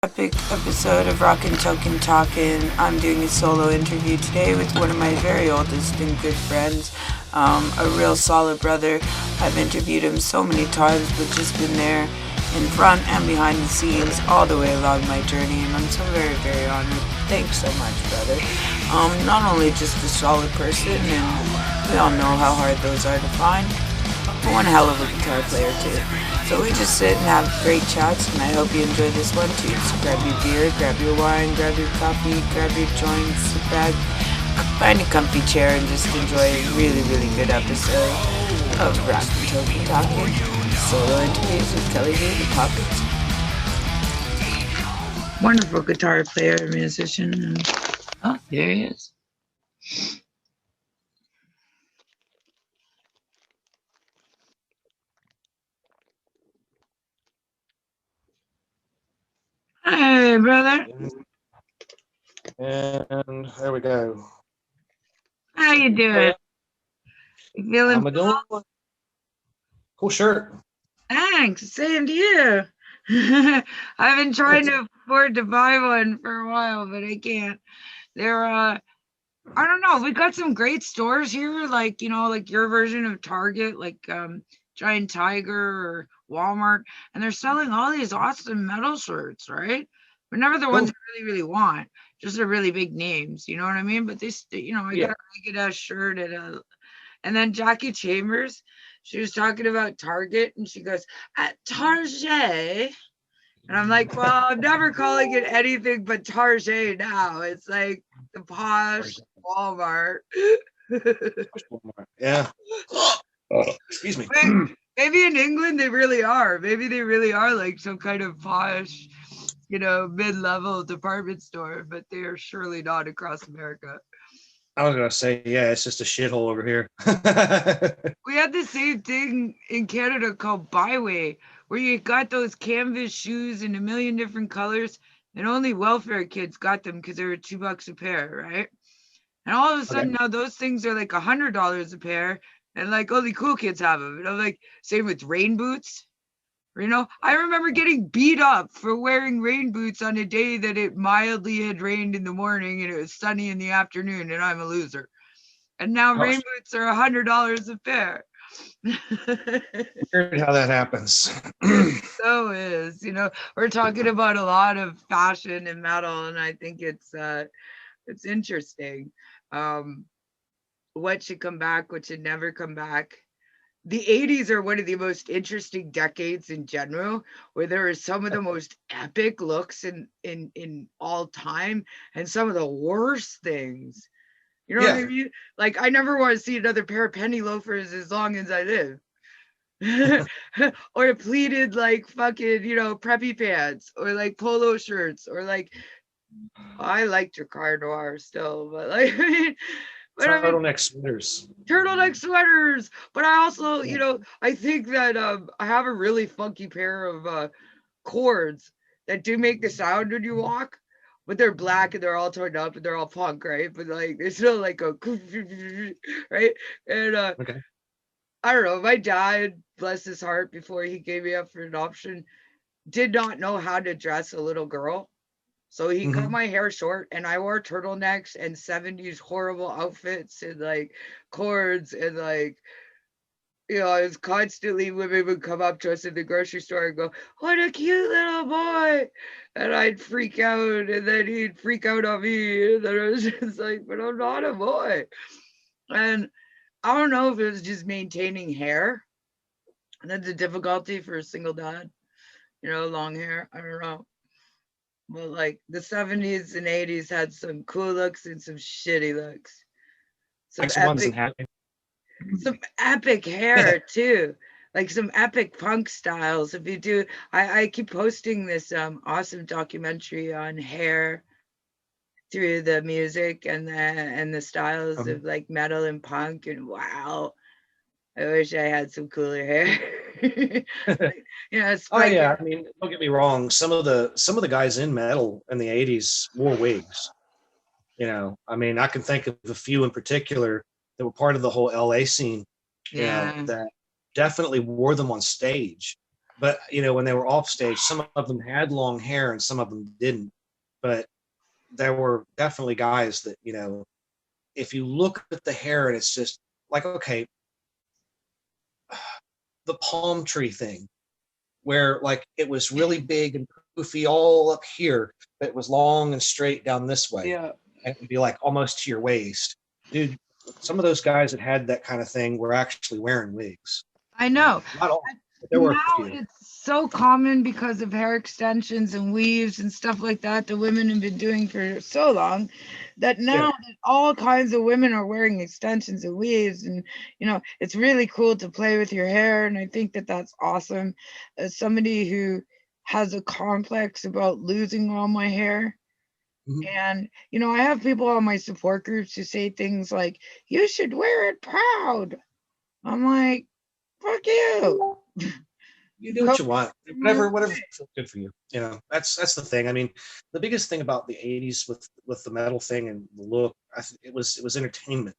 epic episode of Rockn, Talkn. I'm doing a solo interview today with one of my very oldest and good friends, a real solid brother. I've interviewed him so many times, but just been there in front and behind the scenes all the way along my journey, and I'm so very, very honored. Thanks so much, brother. Not only just a solid person, and we all know how hard those are to find, but one hell of a guitar player too. So we just sit and have great chats, and I hope you enjoy this one too. So grab your beer, grab your wine, grab your coffee, grab your joints, sit back, find a comfy chair, and just enjoy a really, really good episode of Rockn, Talkn, solo interviews with Kelly D, the Pockets. Wonderful guitar player, musician. And, oh, there he is. Hey, brother. And there we go. How you doing? You feeling? I'm doing cool shirt. Thanks. Same to you. I've been trying to afford to buy one for a while, but I can't. They're I don't know. We got some great stores here, like like your version of Target, like Giant Tiger or Walmart, and they're selling all these awesome metal shirts, right? But never the ones I really, really want. Just the really big names, you know what I mean? But I got a ragged ass shirt and then Jackie Chambers, she was talking about Target, and she goes, at Target. And I'm like, well, I'm never calling it anything but Target now. It's like the posh Walmart. Yeah. Excuse me. Maybe in England they really are. Maybe they really are like some kind of posh, mid-level department store, but they are surely not across America. I was gonna say, yeah, it's just a shithole over here. We had the same thing in Canada called Byway, where you got those canvas shoes in a million different colors, and only welfare kids got them because they were $2 a pair, right? And all of a sudden now those things are like $100 a pair, and like only cool kids have them. And I'm like, same with rain boots. I remember getting beat up for wearing rain boots on a day that it mildly had rained in the morning and it was sunny in the afternoon, and I'm a loser. And now rain boots are $100 a pair. Weird how that happens. It so is. We're talking about a lot of fashion and metal, and I think it's interesting. Um, what should come back, what should never come back. The 80s are one of the most interesting decades in general, where there are some of the most epic looks in all time and some of the worst things. You know what I mean? Like, I never want to see another pair of penny loafers as long as I live. Or pleated, like, fucking, preppy pants, or like polo shirts, or like, I like Jacquard Noir still, but like, turtleneck sweaters. Turtleneck sweaters. But I also, I think that I have a really funky pair of cords that do make the sound when you walk, but they're black and they're all torn up and they're all punk, right? But like there's still like a right. And I don't know, my dad, bless his heart, before he gave me up for adoption, did not know how to dress a little girl. So he cut my hair short, and I wore turtlenecks and 70s horrible outfits and like cords, and like, I was constantly, women would come up to us in the grocery store and go, what a cute little boy. And I'd freak out, and then he'd freak out on me. And then I was just like, but I'm not a boy. And I don't know if it was just maintaining hair. And that's a difficulty for a single dad, long hair. I don't know. But like the 70s and 80s had some cool looks and some shitty looks. Some epic hair too. Like some epic punk styles. If you do, I keep posting this awesome documentary on hair through the music and the styles of like metal and punk, and wow, I wish I had some cooler hair. Oh yeah, I mean, don't get me wrong. Some of the guys in metal in the 80s wore wigs. I mean, I can think of a few in particular that were part of the whole LA scene. Yeah. That definitely wore them on stage. But when they were off stage, some of them had long hair and some of them didn't. But there were definitely guys that, if you look at the hair and it's just like, okay, the palm tree thing, where like it was really big and poofy all up here, but it was long and straight down this way. Yeah. And it would be like almost to your waist. Dude, some of those guys that had that kind of thing were actually wearing wigs. I know. Not all, but there were a Now few. it's so common because of hair extensions and weaves and stuff like that women have been doing for so long, that Yeah. now that all kinds of women are wearing extensions and weaves, and it's really cool to play with your hair, and I think that that's awesome. As somebody who has a complex about losing all my hair, Mhm. and I have people on my support groups who say things like, you should wear it proud. I'm like, fuck you. You do what Go you want, your whatever way. feels good for you. That's the thing. I mean, the biggest thing about the '80s with the metal thing and the look, it was entertainment.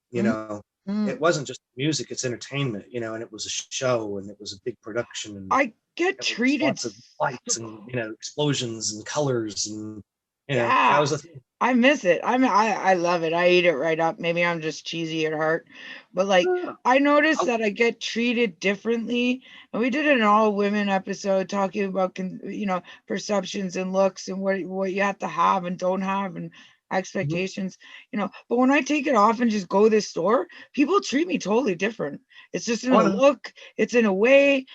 You know, Mhm. it wasn't just music; it's entertainment. And it was a show, and it was a big production, and I get there was treated lots of lights and explosions and colors, and that yeah. was the thing. I miss it. I love it. I eat it right up. Maybe I'm just cheesy at heart. But like Yeah. I noticed that I get treated differently. And we did an all women episode talking about perceptions and looks and what you have to have and don't have and Mhm. expectations. But when I take it off and just go to the store, people treat me totally different. It's just in Oh, a no. look, it's in a way,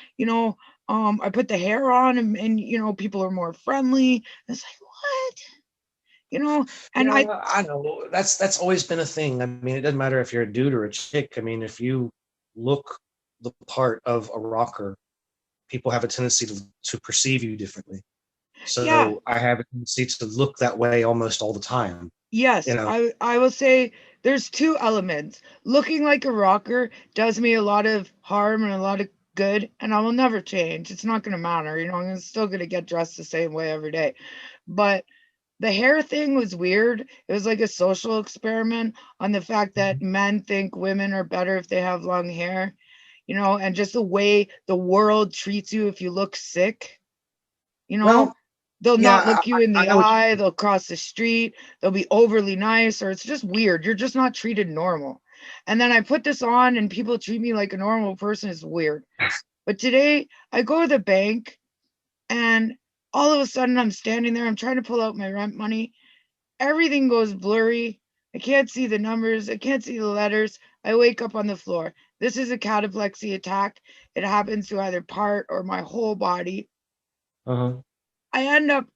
I put the hair on and people are more friendly. It's like, what? you know and I Yeah, I know. That's always been a thing. I mean, it doesn't matter if you're a dude or a chick. I mean, if you look the part of a rocker, people have a tendency to perceive you differently. yeah. So I have a tendency to look that way almost all the time. You Yes, know, I will say there's two elements. Looking like a rocker does me a lot of harm and a lot of good, and I will never change. It's not going to matter. I'm still going to get dressed the same way every day. But the hair thing was weird. It was like a social experiment on the fact that men think women are better if they have long hair, and just the way the world treats you if you look sick. you know well, they'll not yeah, look you in I the know what you eye, mean. they'll cross the street, they'll be overly nice, or it's just weird. You're just not treated normal. And then I put this on and people treat me like a normal person. Is weird. But today I go to the bank and all of a sudden I'm standing there, I'm trying to pull out my rent money, everything goes blurry, I can't see the numbers, I can't see the letters, I wake up on the floor. This is a cataplexy attack. It happens to either part or my whole body. Uh-huh. I end up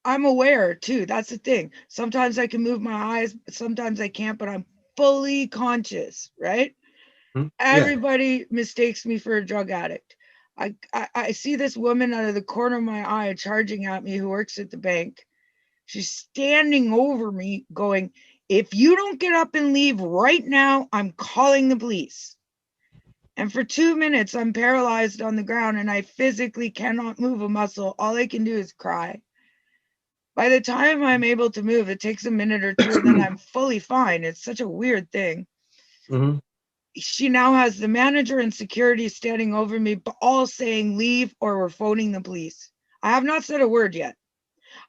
I'm aware too. That's the thing. Sometimes I can move my eyes, sometimes I can't, but I'm fully conscious, right? Yeah. Everybody mistakes me for a drug addict. I see this woman out of the corner of my eye charging at me who works at the bank. She's standing over me going, if you don't get up and leave right now, I'm calling the police. And for 2 minutes, I'm paralyzed on the ground and I physically cannot move a muscle. All I can do is cry. By the time I'm able to move, it takes a minute or two, and then I'm fully fine. It's such a weird thing. Hmm. She now has the manager and security standing over me, but all saying leave or we're phoning the police. I have not said a word yet.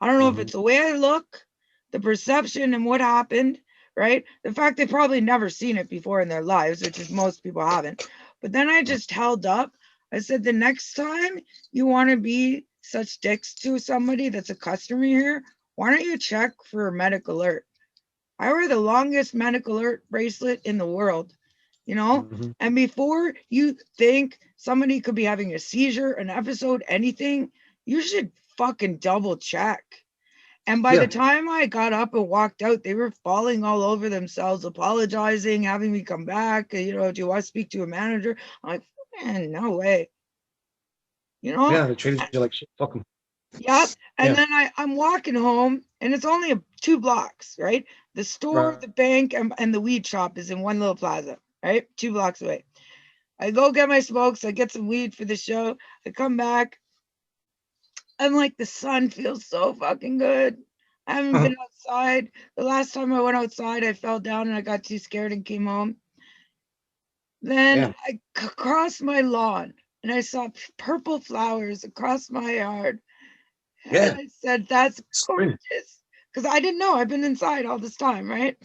I don't know if Hmm. it's the way I look, the perception, and what happened, right? The fact they've probably never seen it before in their lives, which is most people haven't. But then I just held up. I said, the next time you want to be such dicks to somebody that's a customer here, why don't you check for a medic alert? I wear the longest medic alert bracelet in the world, you know? Hmm. And before you think somebody could be having a seizure, an episode, anything, you should fucking double check. And by the Yeah. time I got up and walked out, they were falling all over themselves, apologizing, having me come back. Do you want to speak to a manager? I'm like, man, no way. You know? Yeah. They treated you like shit. Fuck them. Yep. And Yeah. then I'm walking home and it's only 2 blocks, right? The store, Right. the bank, and the weed shop is in one little plaza, right? 2 blocks away. I go get my smokes, I get some weed for the show. I come back. I'm like, the sun feels so fucking good. I haven't Uh-huh. been outside. The last time I went outside, I fell down and I got too scared and came home. Then Yeah. I crossed my lawn. and I saw purple flowers across my yard. And Yeah, I said, that's spring. gorgeous. Because I didn't know. I've been inside all this time, right?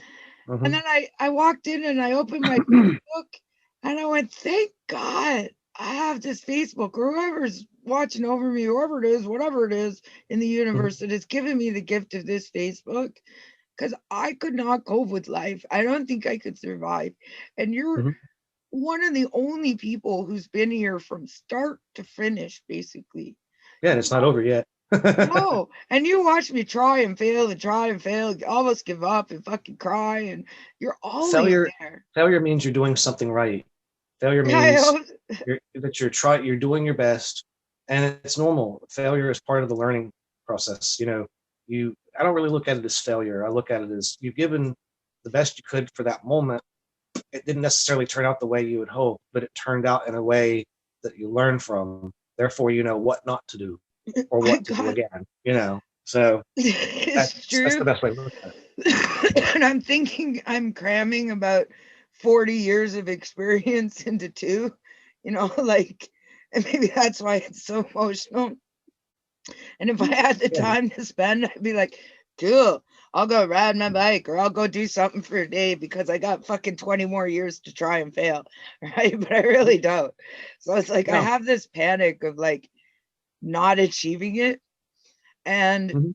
And Hmm. then I walked in and I opened my Facebook and I went, thank God I have this Facebook, or whoever's watching over me, whoever it is, whatever it is in the universe that has given me the gift of this Facebook, because I could not cope with life. I don't think I could survive. And you're Hmm. one of the only people who's been here from start to finish, basically. Yeah, and You it's not over yet. no, and you watch me try and fail, almost give up and fucking cry, and you're always failure there. failure means you're doing something right. Failure I means hope, you're doing your best, and it's normal. Failure is part of the learning process. You I don't really look at it as failure. I look at it as you've given the best you could for that moment. It didn't necessarily turn out the way you would hope, but it turned out in a way that you learn from. Therefore, you know what not to do or I what to do got again. So it's that's the true. best way to look at it. And I'm thinking I'm cramming about 40 years of experience into two, like, and maybe that's why it's so emotional. And if I had the Yeah. time to spend, I'd be like, cool, I'll go ride my bike or I'll go do something for a day because I got fucking 20 more years to try and fail. Right. But I really don't. So it's like I No. have this panic of like not achieving it. And Mhm.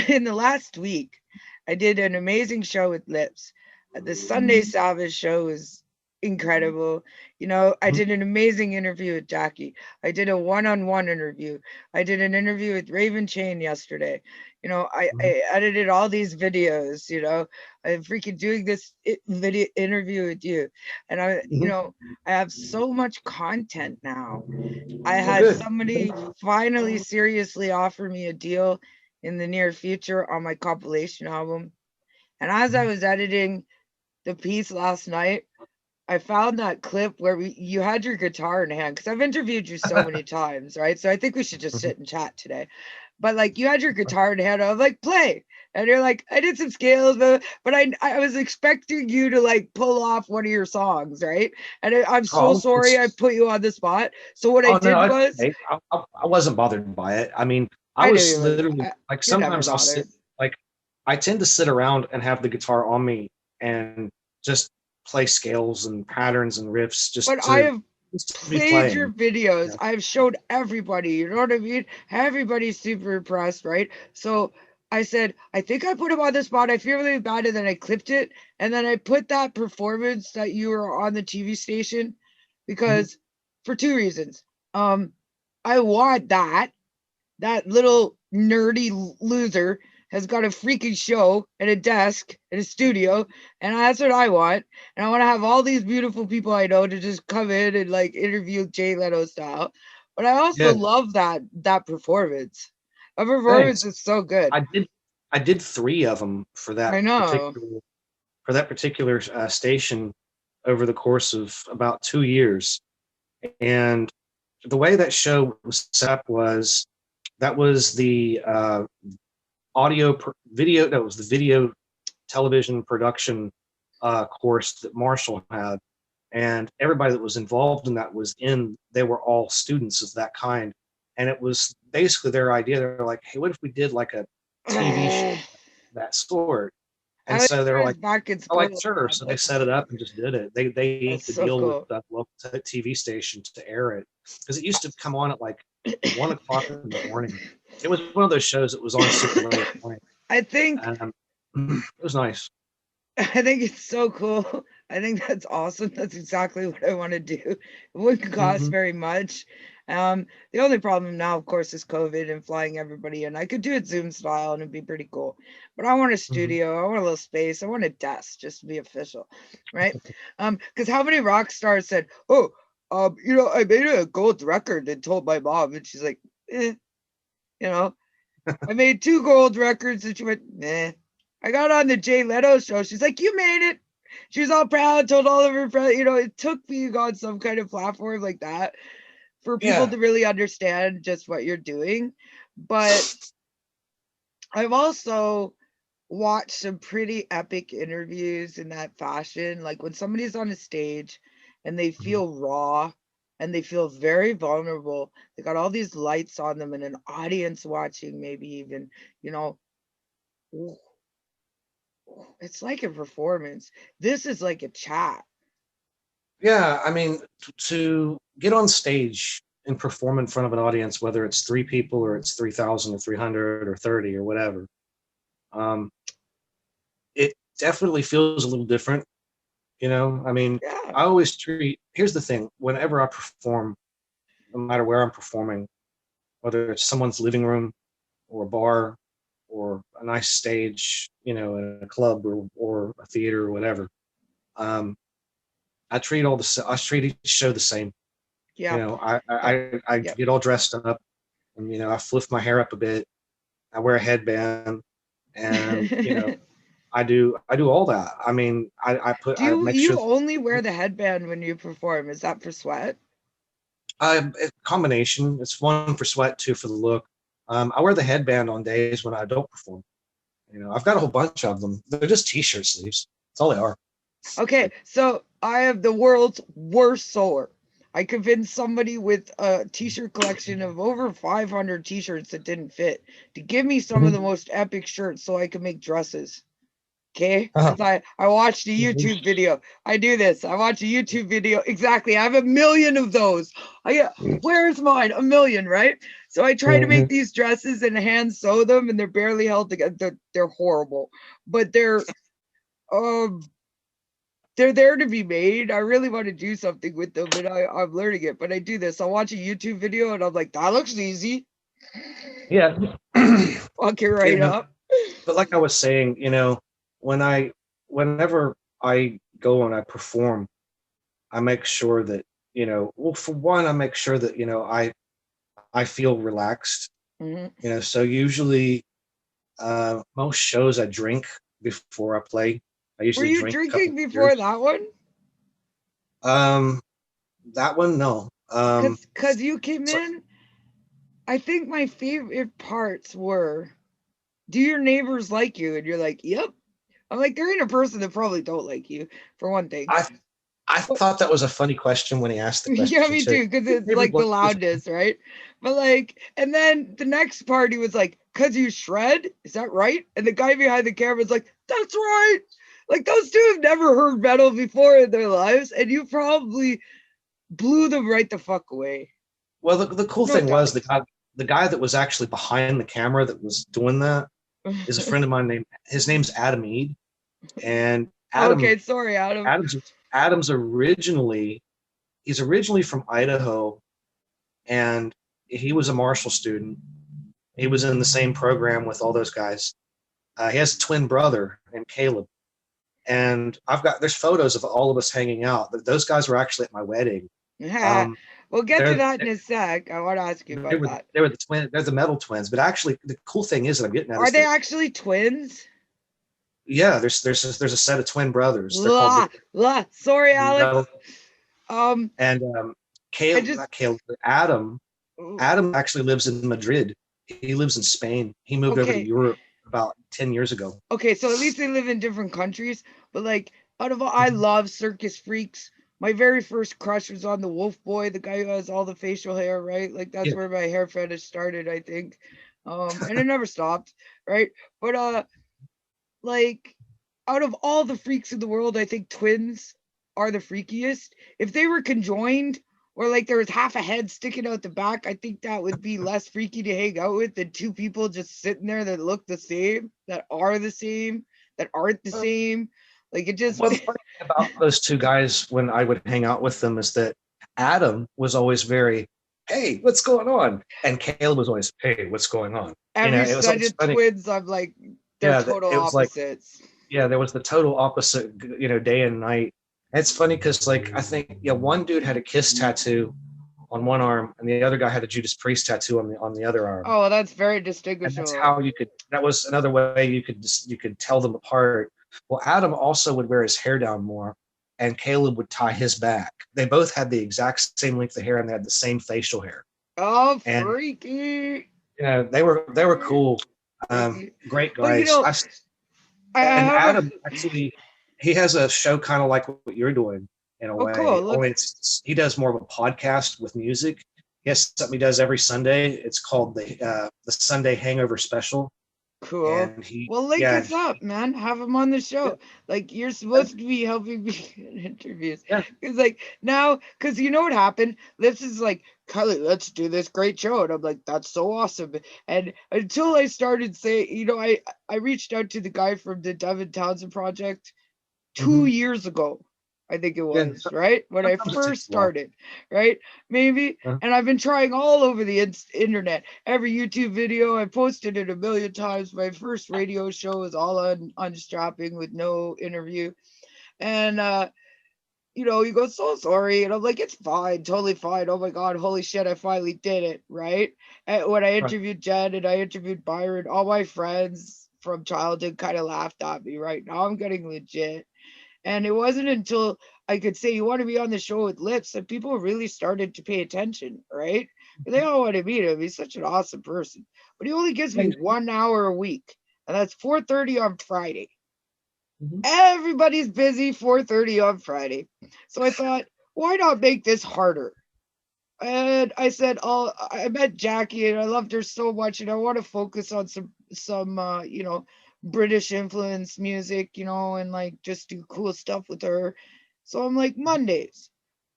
in the last week, I did an amazing show with Lips. The Sunday Savage show was incredible. I Mhm. did an amazing interview with Jackie. I did a one-on-one interview. I did an interview with Raven Chain yesterday. Mhm. I edited all these videos. I'm freaking doing this video interview with you, and Mhm. I have so much content now. I Well, had good. somebody finally seriously offer me a deal in the near future on my compilation album. And as I Mhm. was editing the piece last night, I found that clip where you had your guitar in hand, because I've interviewed you so many times, right? So I think we should just Mhm. sit and chat today. But like you had your guitar in hand, I was like, play. And you're like, I did some scales, but I was expecting you to like pull off one of your songs, right? And I'm so Oh, sorry I put you on the spot. So what I oh no, did was okay. I wasn't bothered by it. I mean, I I knew was you would. literally like You're never sometimes I'll sit bothered. like I tend to sit around and have the guitar on me and just play scales and patterns and riffs But I have just to be played your playing. You videos. know? I've showed everybody. You know what I mean? Everybody's super impressed, right? So I said, I think I put him on the spot. I feel really bad, and then I clipped it, and then I put that performance that you were on the TV station Mhm. because for two reasons. Um, I want that little nerdy loser has got a freaking show and a desk and a studio, and that's what I want. And I want to have all these beautiful people I know to just come in and like interview Jay Leno style. But I also Yeah, love that performance. A performance thanks. is so good. I did I did three of them I know. for that particular station over the course of about 2 years. And the way that show was set up was that was the video, that was the video television production course that Marshall had. And everybody that was involved in that they were all students of that kind. And it was basically their idea. They're like, hey, what if we did like a TV show I of that sort? And wish so they're I was like, back in oh, like, school. sure. Man. So they set it up and just did it. They That's inked the so deal with cool. the local TV station to air it because it used to come on at like 1 o'clock in the morning. It was one of those shows that was on super late at night. I think It was nice. I think it's so cool. I think that's awesome. That's exactly what I want to do. It wouldn't cost Hmm. very much. The only problem now, of course, is COVID and flying everybody in. I could do it Zoom style and it'd be pretty cool. But I want a Hmm. studio. I want a little space. I want a desk just to be official, right? Because how many rock stars said, "Oh, I made a gold record," and told my mom, and she's like, you know, I made two gold records, and she went, "Nah." I got on the Jay Leno show. She's like, "You made it." She was all proud, told all of her friends. It took being on some kind of platform like that for people Yeah. to really understand just what you're doing. But I've also watched some pretty epic interviews in that fashion. Like when somebody's on a stage and they Mhm. feel raw and they feel very vulnerable. They got all these lights on them and an audience watching, maybe even, you know, it's like a performance. This is like a chat. Yeah, I mean, to get on stage and perform in front of an audience, whether it's 3 people or it's 3,000 or 300 or 30 or whatever, um, it definitely feels a little different. I mean, Yeah. I always treat, here's the thing, whenever I perform, no matter where I'm performing, whether it's someone's living room or a bar or a nice stage, in a club or a theater or whatever, um, I treat each show the same. Yep. Yep. I Yep. get all dressed up and, I fliff my hair up a bit. I wear a headband and, I do all that. I mean, Do I you make sure you only wear the headband when you perform? Is that for sweat? a combination. It's one for sweat, two for the look. I wear the headband on days when I don't perform. I've got a whole bunch of them. They're just t-shirt sleeves. That's all they are. Okay, so I have the world's worst sewer. I convinced somebody with a t-shirt collection of over 500 t-shirts that didn't fit to give me some of the Mhm. most epic shirts so I could make dresses. Okay, Uh-huh. because I watched a YouTube video. I do this. I watch a YouTube video. Exactly. I have a million of those. Where's mine? A million, right? So I try to make Mhm. these dresses and hand sew them, and they're barely held together. They're horrible, but um they're there to be made. I really want to do something with them, and I'm learning it. But I do this. I'll watch a YouTube video, and I'm like, that looks easy. Yeah. Fuck it right Yeah. up. But like I was saying, when whenever I go and I perform, I make sure that, well, for one, I make sure that, I feel relaxed. Mhm. So usually, most shows I drink before I play. I Were usually you drink a couple drinking before beers. that one? Um, that one, no. Cause you came So in. I think my favorite parts were, do your neighbors like you? And you're like, yep. I'm like, there ain't a person that probably don't like you, for one thing. I I But thought that was a funny question when he asked the yeah, question me too. too, because Your it's neighbors like the like you? loudness, right? But like, and then the next party was like, cause you shred, is that right? And the guy behind the camera was like, that's right. Like those two have never heard metal before in their lives, and you probably blew them right the fuck away. Well, the cool No thing was doubt. the guy that was actually behind the camera that was doing that is a friend of mine named his name's Adam Ead, and Okay, sorry, Adam. Adam's Adam's originally he's originally from Idaho, and he was a Marshall student. He was in the same program with all those guys. He has a twin brother named Caleb, and there's photos of all of us hanging out. Those guys were actually at my wedding. Um, We'll get to they're that in a sec. I want to ask you about that. they were the twin. They're the metal twins. But actually, the cool thing is that I'm getting at Are is they that actually twins? yeah, there's a set of twin brothers. They're called La, la. Sorry, the Alex. metal. Um, And I Caleb, just. not Caleb, but Adam. Adam actually lives in Madrid. He lives in Spain. He moved over to Okay, Europe about 10 years ago. okay. So at least they live in different countries. But like, out of all, I love Circus Freaks. My very first crush was on the Wolf Boy, the guy who has all the facial hair, right? Like that's Yeah. where my hair fetish started, I think. And it never stopped, right? But like out of all the freaks in the world, I think twins are the freakiest. If they were conjoined or like there was half a head sticking out the back, I think that would be less freaky to hang out with than two people just sitting there that look the same, that are the same, that aren't the same. Like it just Well, the funny thing about those two guys when I would hang out with them is that Adam was always very, "Hey, what's going on?" And Caleb was always, "Hey, what's going on?" every It was set always of funny. twins, I'm like, they're Yeah, total it was like, opposites. yeah, there was the total opposite, day and night. And it's funny because, like, I think, yeah, one dude had a Kiss tattoo on one arm, and the other guy had a Judas Priest tattoo on the other arm. Oh, that's very And that's distinguishable. how you could. That was another way you could tell them apart. Well, Adam also would wear his hair down more, and Caleb would tie his back. They both had the exact same length of hair, and they had the same facial hair. Oh, And freaky. they were cool, Freaky. great Well, guys. I And have a Adam actually he has a show kind of like what you're doing. in a Oh, cool. way. Look, Only he does more of a podcast with music. He has something he does every Sunday. It's called the Sunday Hangover Special, cool. and he Well, link yeah us up, man. Have him on the yeah show. Like you're supposed to be helping me in interviews. yeah. Cause like now, cause you know what happened? Lips is like, Carly, let's do this great show. And I'm like, that's so awesome. And until I started saying, I reached out to the guy from the Devin Townsend project 2 years ago. I think it Yeah. was, right? When I Sometimes it first takes a while. started, right? Maybe. Uh, And I've been trying all over the internet. Every YouTube video, I posted it a million times. My first radio show was all on unstrapping with no interview. And he goes, so sorry. And I'm like, it's fine, totally fine. Oh my God, holy shit, I finally did it, right? And when I right. interviewed Jen and I interviewed Byron, all my friends from childhood kind of laughed at me, right? Now I'm getting legit. And it wasn't until I could say, you want to be on the show with Lips, that people really started to pay attention, right? They all want to meet him. He's such an awesome person. But he only gives Yeah, me 1 hour a week. And that's 4:30 on Friday. mhm. Everybody's busy 4:30 on Friday. So I thought, why not make this harder? And I said, oh, I met Jackie and I loved her so much, and I want to focus on some British influence music, and like just do cool stuff with her. So I'm like, Mondays.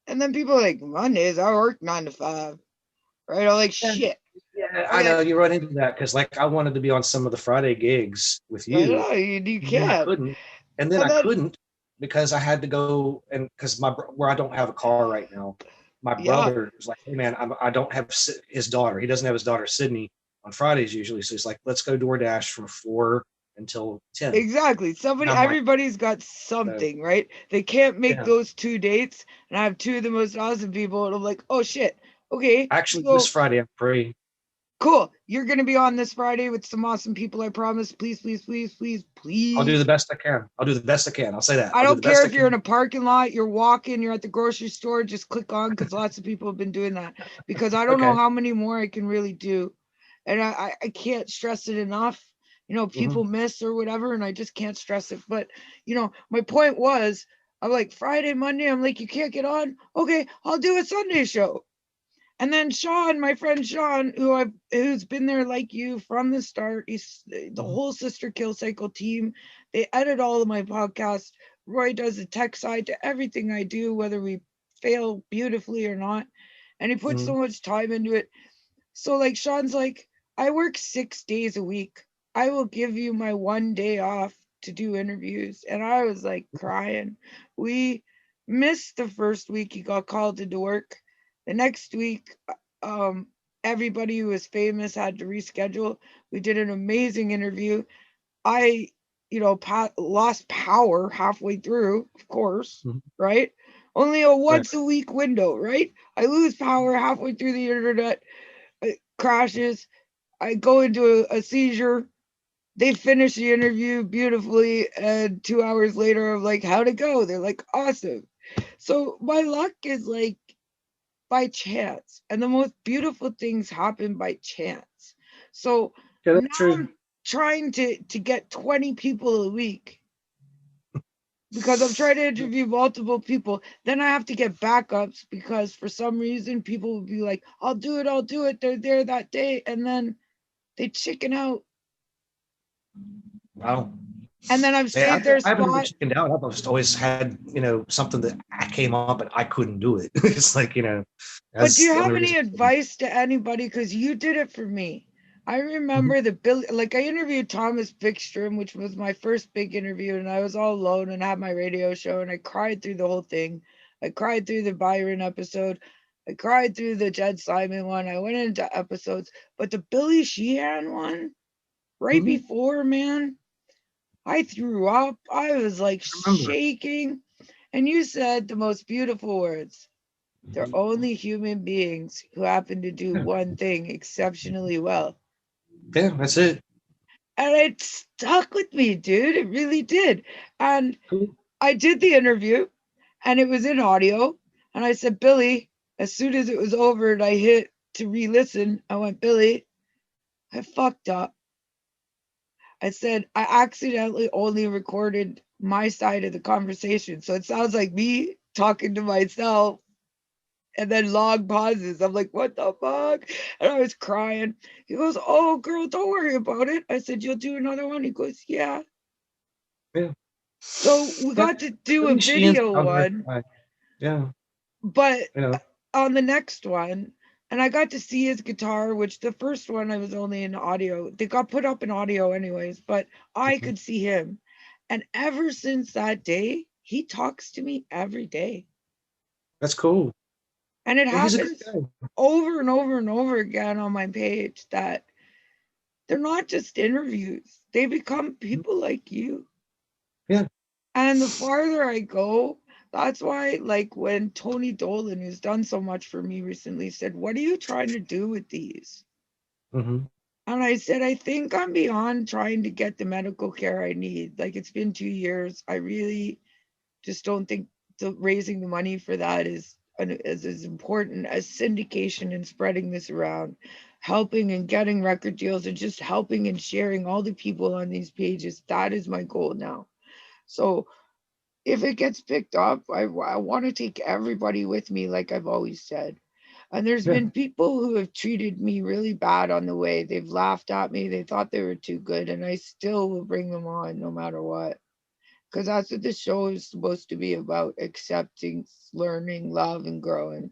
And then people are like, Mondays, I work 9 to 5. Right? I'm like, Yeah, shit. yeah, I Okay. know you run into that because like I wanted to be on some of the Friday gigs with I you, know you and then I can't. couldn't, and then And I then couldn't because I had to go and because where I don't have a car right now, my yeah, brother was like, "Hey man, I don't have his daughter. He doesn't have his daughter Sydney on Fridays usually, so he's like, let's go DoorDash from 4 until 10." exactly. And I'm like, Everybody's got so, something, right? They can't make yeah. those 2 dates, and I have two of the most awesome people, and I'm like, oh shit. Okay, Actually, this so Friday I'm free. cool. You're gonna be on this Friday with some awesome people. I promise. Please, please, please, please, I'll do the please. best I can. I'll do the best I can. I'll say that. I I'll do don't the care best I if you're in can. a parking lot, you're walking, you're at the grocery store. Just click on, because lots of people have been doing that. Because I don't know Okay. how many more I can really do, and I can't stress it enough. People Hmm. miss or whatever, and I just can't stress it. But my point was, I'm like Friday, Monday. I'm like, you can't get on. Okay, I'll do a Sunday show. And then Sean, my friend Sean, who's been there like you from the start, he's the Hmm. whole Sister Kill Cycle team. They edit all of my podcasts. Roy does the tech side to everything I do, whether we fail beautifully or not. And he puts Hmm. so much time into it. So like Sean's like, I work 6 days a week. I will give you my 1 day off to do interviews. And I was like crying. We missed the first week he got called into work. The next week, um, everybody who was famous had to reschedule. We did an amazing interview. I, lost power halfway through, of course, Hmm. right? Only a Right. once a week window, right? I lose power halfway through the internet, it crashes. I go into a seizure. They finish the interview beautifully, and 2 hours later, I'm like, how'd it go? They're like, awesome. So my luck is like by chance, and the most beautiful things happen by chance. So Yeah, now that's true. I'm trying to get 20 people a week because I'm trying to interview multiple people. Then I have to get backups because for some reason people will be like, I'll do it. They're there that day. And then they chicken out. Wow. And then I've Yeah, saved their I haven't never spot. chickened out. I've just always had, something that I came up and I couldn't do it. It's like, But do that's you the have only any reason. advice to anybody? Because you did it for me. I Mhm. remember like I interviewed Thomas Bickstrom, which was my first big interview, and I was all alone and had my radio show, and I cried through the whole thing. I cried through the Byron episode. I cried through the Jed Simon one. I went into episodes, but the Billy Sheehan one, right Mhm. before, man, I threw up. I was like I remember. shaking. And you said the most beautiful words. They're only human beings who happen to do Yeah, one thing exceptionally well. yeah, that's it. And it stuck with me, dude. It really did. And Cool. I did the interview and it was in audio. And I said, Billy, as soon as it was over and I hit to re listen, I went, Billy, I fucked up. I said, I accidentally only recorded my side of the conversation. So it sounds like me. talking to myself and then long pauses. I'm like, what the fuck? And I was crying. He goes, oh, girl, don't worry about it. I said, you'll do another one? He goes, yeah. Yeah. So we Yeah. got to do At a least she ends video on her one, side. Yeah. but You know. on the next one, and I got to see his guitar, which the first one I was only in audio. They got put up in audio anyways, but I Mhm. could see him. And ever since that day, he talks to me every day. That's cool. And it Yeah, he's a good happens guy. over and over and over again on my page that they're not just interviews, they become Mhm. people like you. Yeah. And the farther I go, that's why, like, when Tony Dolan, who's done so much for me recently, said, what are you trying to do with these? Hmm. And I said, I think I'm beyond trying to get the medical care I need. Like, it's been 2 years. I really just don't think raising the money for that is as important as syndication and spreading this around, helping and getting record deals, and just helping and sharing all the people on these pages. That is my goal now. So if it gets picked up, I want to take everybody with me, like I've always said. And there's Yeah. been people who have treated me really bad on the way. They've laughed at me. They thought they were too good, and I still will bring them on no matter what. Because that's what this show is supposed to be about: accepting, learning, love, and growing.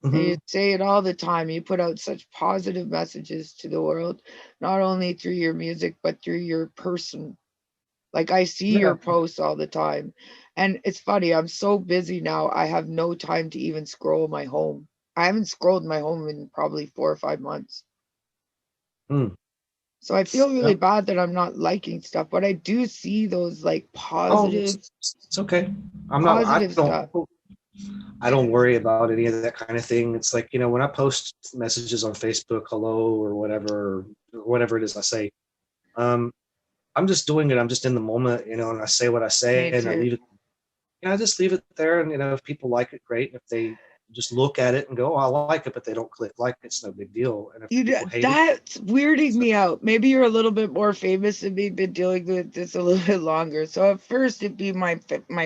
And you Hmm. say it all the time. You put out such positive messages to the world, not only through your music, but through your person. Like, I see Yeah. your posts all the time. And it's funny, I'm so busy now, I have no time to even scroll my home. I haven't scrolled my home in probably 4 or 5 months. Mm. So I feel really Yep. bad that I'm not liking stuff, but I do see those like Oh, positive, it's okay. I'm not. positive stuff. I don't worry about any of that kind of thing. It's like, when I post messages on Facebook, hello or whatever it is I say, um, I'm just doing it. I'm just in the moment, and I say what I say Me and I too. leave it. I just leave it there. And, if people like it, great. If they just look at it and go, oh, I like it, but they don't click like, it's no big deal. And if people hate it, That's weirding so, me out. Maybe you're a little bit more famous than me, been dealing with this a little bit longer. So at first it'd be my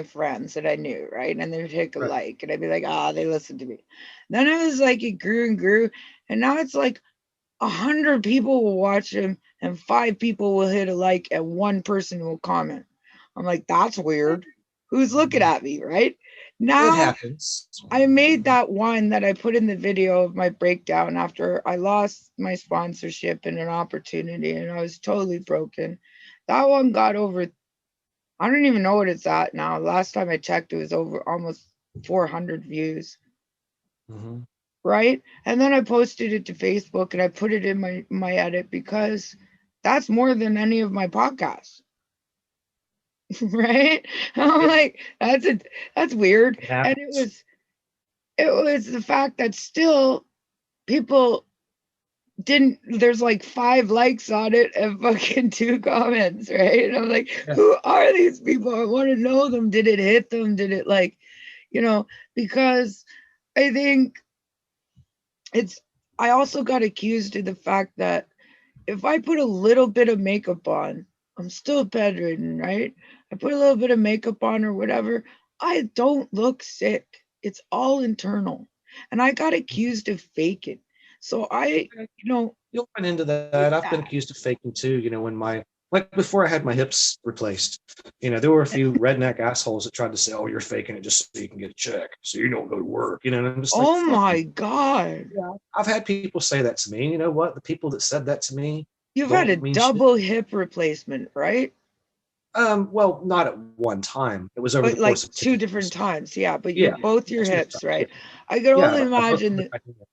friends that I knew, right? And they'd take a right. like, and I'd be like, ah, they listen to me. Then it was like it grew and grew, and now it's like 100 people will watch him, and 5 people will hit a like, and one person will comment. I'm like, that's weird. Who's looking at me, right? It Now happens. I made that one that I put in the video of my breakdown after I lost my sponsorship and an opportunity, and I was totally broken. That one got over, I don't even know what it's at now. Last time I checked, it was over almost 400 views, Hmm. right? And then I posted it to Facebook and I put it in my edit because that's more than any of my podcasts, right? I'm It, like, that's weird. it And happens. it was the fact that still people didn't, there's like 5 likes on it and fucking 2 comments, right? And I'm like, Yeah. who are these people? I want to know them. Did it hit them? Did it, like, you know, because I think it's, I also got accused of the fact that if I put a little bit of makeup on, I'm still bedridden, right? I put a little bit of makeup on or whatever, I don't look sick. It's all internal. And I got accused of faking. So You'll run into hate that. I've been that. accused of faking too. When like before I had my hips replaced, there were a few redneck assholes that tried to say, "Oh, you're faking it just so you can get a check, so you don't go to work." And I'm just like, Oh "Fuck you." my God. Yeah, I've had people say that to me. And you know what? The people that said that to me You've had a don't mean shit. double hip replacement, right? Well, not at one time. It was over the But course like of 10 two different years. times. Yeah, but you're Yeah, both your 2 hips, times. Yeah, right? I can only yeah. Both imagine of the time.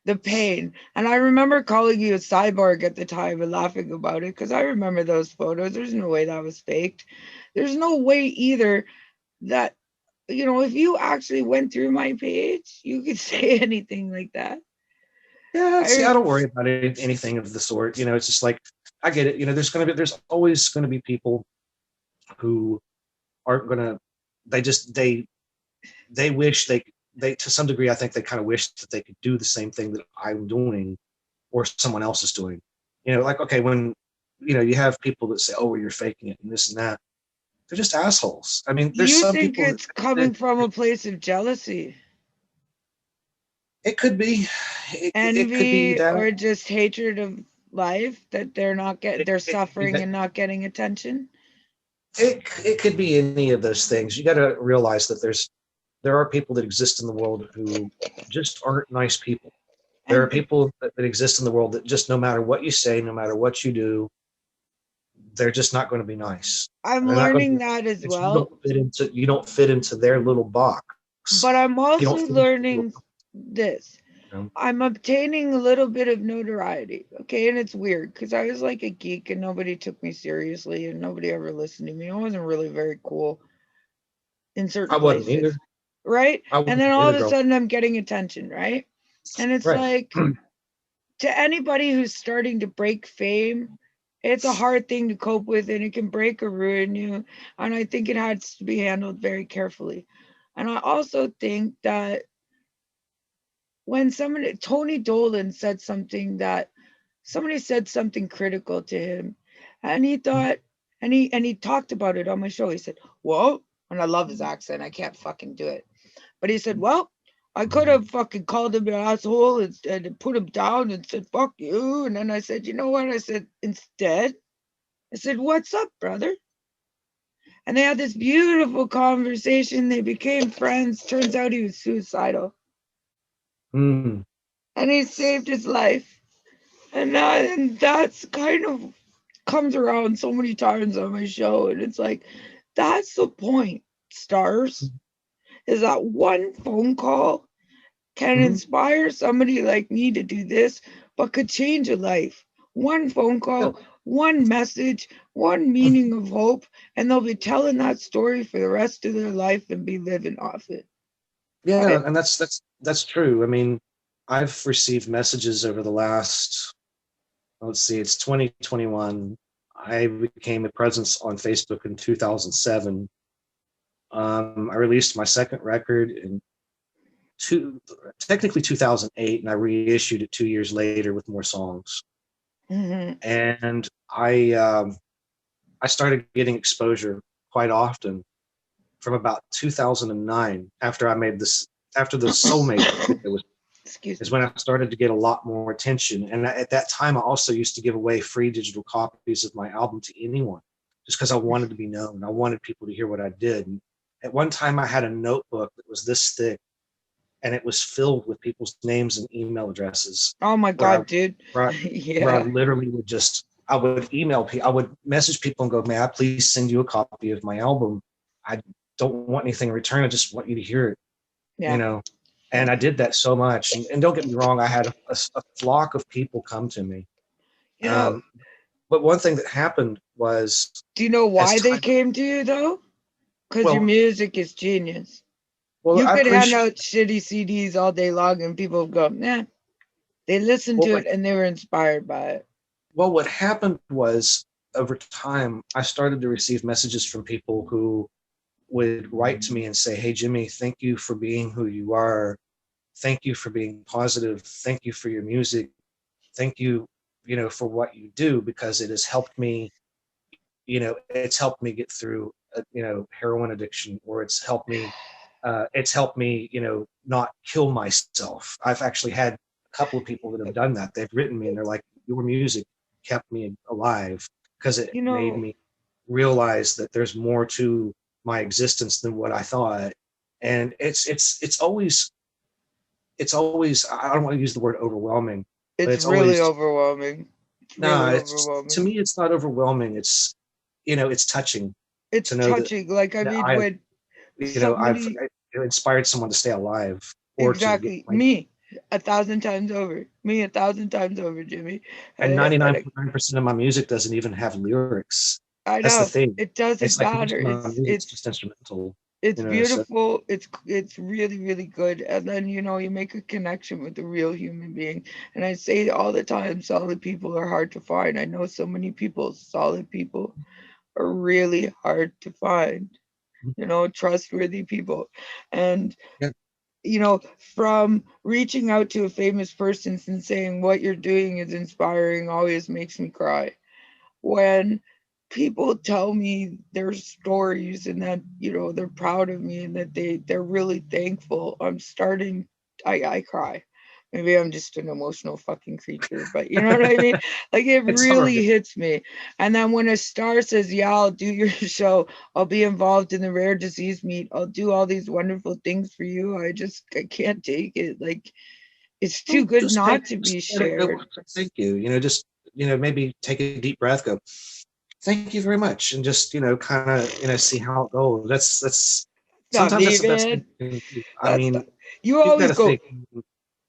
the pain. And I remember calling you a cyborg at the time and laughing about it because I remember those photos. There's no way that was faked. There's no way either that, if you actually went through my page, you could say anything like that. Yeah, see, I I don't worry about anything of the sort. It's just like I get it. There's always gonna be people who aren't gonna. They wish they to some degree. I think they kind of wish that they could do the same thing that I'm doing or someone else is doing. Like, okay, when you have people that say, "Oh, well, you're faking it," and this and that. they're just assholes. I mean, there's You some think people it's coming that from a place of jealousy, it could be, it could be envy, that. or just hatred of life that they're It could be suffering that. and not getting attention? It could be any of those things. You got to realize that there are people that exist in the world who just aren't nice people. There are And people that exist in the world that just no matter what you say, no matter what you do, they're just not going to be nice. I'm They're not going to learning be. that as It's well, you don't fit into their little box. but I'm You don't also fit into their little learning box, this. you know? I'm obtaining a little bit of notoriety, okay? And it's weird because I was like a geek and nobody took me seriously and nobody ever listened to me. I wasn't really very cool in certain I wasn't places, either. right? I And wasn't then all either, of a girl. sudden I'm getting attention, right? And it's Right. like, to anybody who's starting to break fame, it's a hard thing to cope with and it can break or ruin you. And I think it has to be handled very carefully. And I also think that when somebody, Tony Dolan said something that somebody said something critical to him, and he thought, and he talked about it on my show. He said, "Well," and I love his accent. I can't fucking do it. But he said, "Well, I could have fucking called him an asshole and put him down and said fuck you." And then I said, "You know what?" I said, "Instead, I said, what's up, brother?" And they had this beautiful conversation. They became friends. Turns out he was suicidal, Mm. and he saved his life. And that's kind of comes around so many times on my show, and it's like, that's the point, stars, is that one phone call can Mm-hmm. inspire somebody like me to do this, but could change a life. One phone Yeah. call, one message, one meaning of hope, and they'll be telling that story for the rest of their life and be living off it. Yeah, I, and that's true. I mean, I've received messages over the last, let's see, it's 2021. I became a presence on Facebook in 2007. I released my second record in two, technically 2008, and I reissued it 2 years later with more songs. mhm. And I started getting exposure quite often from about 2009 after I made this after the Soulmate video was Excuse is me. when I started to get a lot more attention. And at that time, I also used to give away free digital copies of my album to anyone just because I wanted to be known. I wanted people to hear what I did. And at one time, I had a notebook that was this thick and it was filled with people's names and email addresses Oh my where I, God, dude. where I, where I Yeah. literally would just, I would email people, I would message people and go, may I please send you a copy of my album? I don't want anything in return. I just want you to hear it, you Yeah. know? Yeah. And I did that so much. And don't get me wrong, I had a flock of people come to me. You know, Um, but one thing that happened was do you know as why they time, came to you though? Because your well, music is genius. well, You I could hand appreciate, out shitty CDs all day long and people would go, nah. They listened well, to it and they were inspired by it. what happened was over time, I started to receive messages from people who would write to me and say, hey, Jimmy, thank you for being who you are. Thank you for being positive. Thank you for your music. Thank you, for what you do because it has helped me, it's helped me get through, heroin addiction, or it's helped me, not kill myself. I've actually had a couple of people that have done that. They've written me and they're like, your music kept me alive because it You made know, me realize that there's more to my existence than what I thought. And it's always, I don't want to use the word overwhelming, but it's it's really always, overwhelming. It's no, really it's to overwhelming. me, it's not overwhelming. It's touching It's to know that, touching. Like, I that mean, I've, when I've somebody, inspired someone to stay alive or to get exactly, my, me, a thousand times over, me, a thousand times over, Jimmy. and And 99.9% of my music doesn't even have lyrics. I That's the know thing. it It's doesn't like most matter. of my music's just instrumental, It's so beautiful. It's really really good. And then you make a connection with a real human being. And I say all the time, solid people are hard to find. I know so many people, solid people are really hard to find. Trustworthy people. And yeah, from reaching out to a famous person and saying what you're doing is inspiring always makes me cry. When people tell me their stories and that, they're proud of me and that they're really thankful, I'm starting, I cry. Maybe I'm just an emotional fucking creature, but you know what I mean? Like it It's hard. really hits me. And then when a star says, "Yeah, I'll do your show. I'll be involved in the rare disease meet. I'll do all these wonderful things for you." I can't take it. Like it's too Well, good just hey, not to just be let it go. shared. Thank you. Just maybe take a deep breath. Go, thank you very much, and just kind of see how it goes. That's Not sometimes me, that's the best thing man. you can do. I That's mean, not. You you've got always to go. think.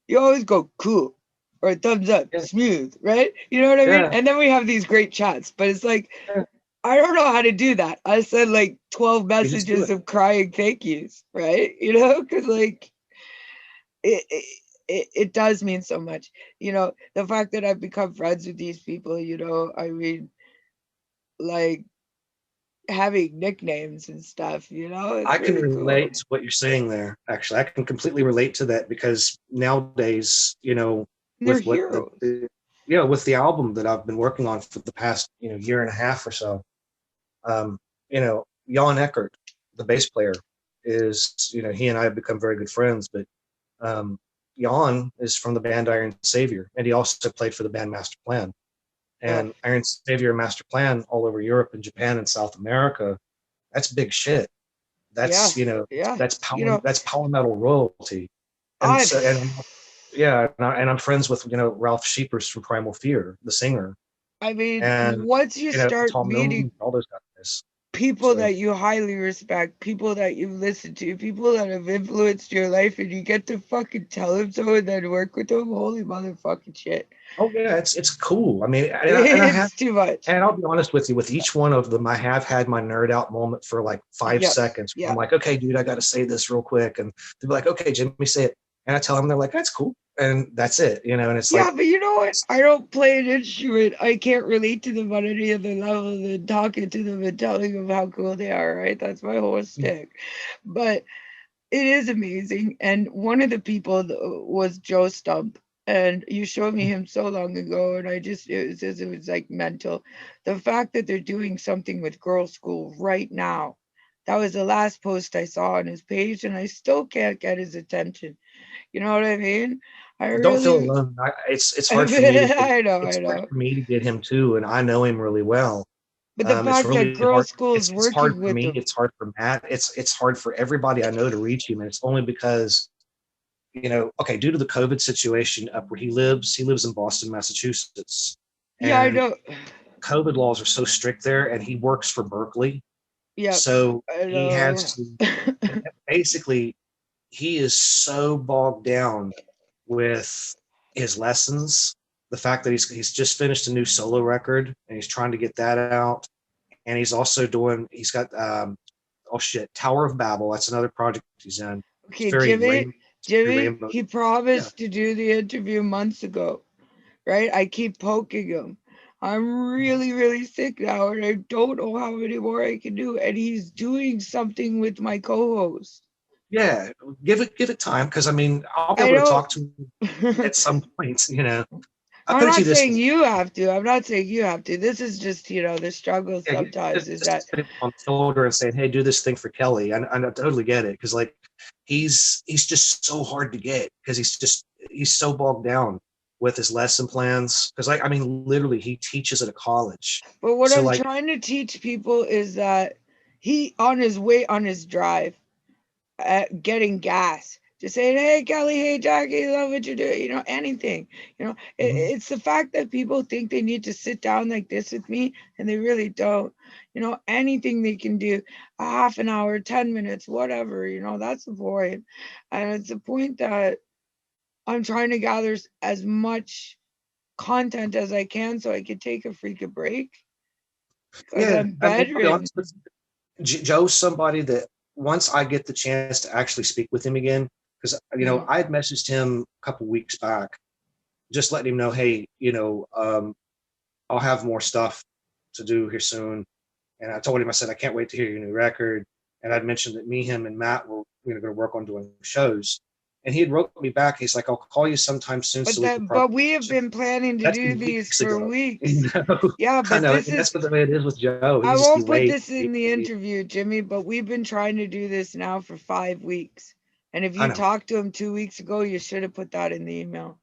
You always go cool or thumbs up, Yeah, smooth, right? You know what I mean? yeah, And then we have these great chats, but it's like yeah. I don't know how to do that. I send like 12 You just do messages it. of crying thank yous, right? Because like it does mean so much. The fact that I've become friends with these people, I mean, like having nicknames and stuff, it's I can really relate cool. to what you're saying there. Actually, I can completely relate to that because nowadays, And they're with what heroes. with the album that I've been working on for the past, year and a half or so, um, Jan Eckert, the bass player, is, he and I have become very good friends. But um, Jan is from the band Iron Savior, and he also played for the band Master Plan. Uh, And Iron Savior and Master Plan all over Europe and Japan and South America, that's big shit. yeah, That's yeah. that's power metal royalty. And I so yeah, and I'm friends with Ralph Sheepers from Primal Fear, the singer, I mean, and once you start Tom meeting Nolan, all those guys. people So that you highly respect, people that you listen to, people that have influenced your life, and you get to fucking tell them so and then work with them, holy motherfucking shit. oh yeah, it's cool. I mean, and I have, It's too much. and I'll be honest with you, with each one of them, I have had my nerd out moment for like 5 seconds. Where I'm Yeah. like, okay, dude, I got to say this real quick, and they'll be like, okay, Jimmy, say it, and I tell them, they're like, that's cool, and that's it, and it's Yeah, like, but you know what? I don't play an instrument. I can't relate to them on any other level than talking to them and telling them how cool they are, right? That's my whole stick. But it is amazing. And one of the people was Joe Stump. And you showed me him so long ago, and it was like mental. The fact that they're doing something with Girl School right now, that was the last post I saw on his page, and I still can't get his attention. You know what I mean? I don't feel really, alone. It's hard for me to get, I know, I it's hard know. for me to get him too, and I know him really well. But the It's fact that really Girl hard. School is It's hard working for with me. them, It's hard for Matt. It's hard for everybody I know to reach him, and it's only because okay, due to the COVID situation up where he lives in Boston, Massachusetts, yeah, I and know. COVID laws are so strict there, and he works for Berkeley, Yeah, so I he know. has to, and basically he is so bogged down with his lessons. The fact that he's just finished a new solo record and he's trying to get that out, and he's also doing, he's got oh shit, Tower of Babel. That's another project he's in. It's Okay, very Jimmy, rain, Jimmy, rainbow. he Yeah, promised to do the interview months ago, right? I keep poking him. I'm really, really sick now, and I don't know how many more I can do. And he's doing something with my co-host. yeah. Give it time, because I mean, I'll be I able to don't. talk to him at some point. I I'm put it to not you this saying way. you have to. I'm not saying you have to. This is just, the struggle Yeah, sometimes is that, just put him on the shoulder and saying, "Hey, do this thing for Kelly." I totally get it, because like he's just so hard to get, because he's so bogged down with his lesson plans. Because like, I mean, literally, he teaches at a college, but what so I'm like, trying to teach people is that he, on his way on his drive, getting gas, just saying, "Hey, Kelly, hey, Jackie, love what you do," anything. mhm. It's the fact that people think they need to sit down like this with me, and they really don't. Anything they can do, a half an hour, 10 minutes, whatever, that's the point. And it's the point that I'm trying to gather as much content as I can so I could take a freaking break because Yeah, I'm I mean, I'll be bedridden. honest with you. Joe's somebody that once I get the chance to actually speak with him again, because Yeah. I had messaged him a couple weeks back, just letting him know, hey, I'll have more stuff to do here soon. And I told him, I said, I can't wait to hear your new record. And I'd mentioned that me, him, and Matt were going to work on doing shows. And he had wrote me back. He's like, I'll call you sometime soon so we can But probably. we have been planning to That's do been these weeks for ago. weeks. Yeah, I but know. this And is that's what the way it is with Joe. He I just be won't put wait. this in the interview, Jimmy, but we've been trying to do this now for 5 weeks. And if I you know. talked to him 2 weeks ago, you should have put that in the email.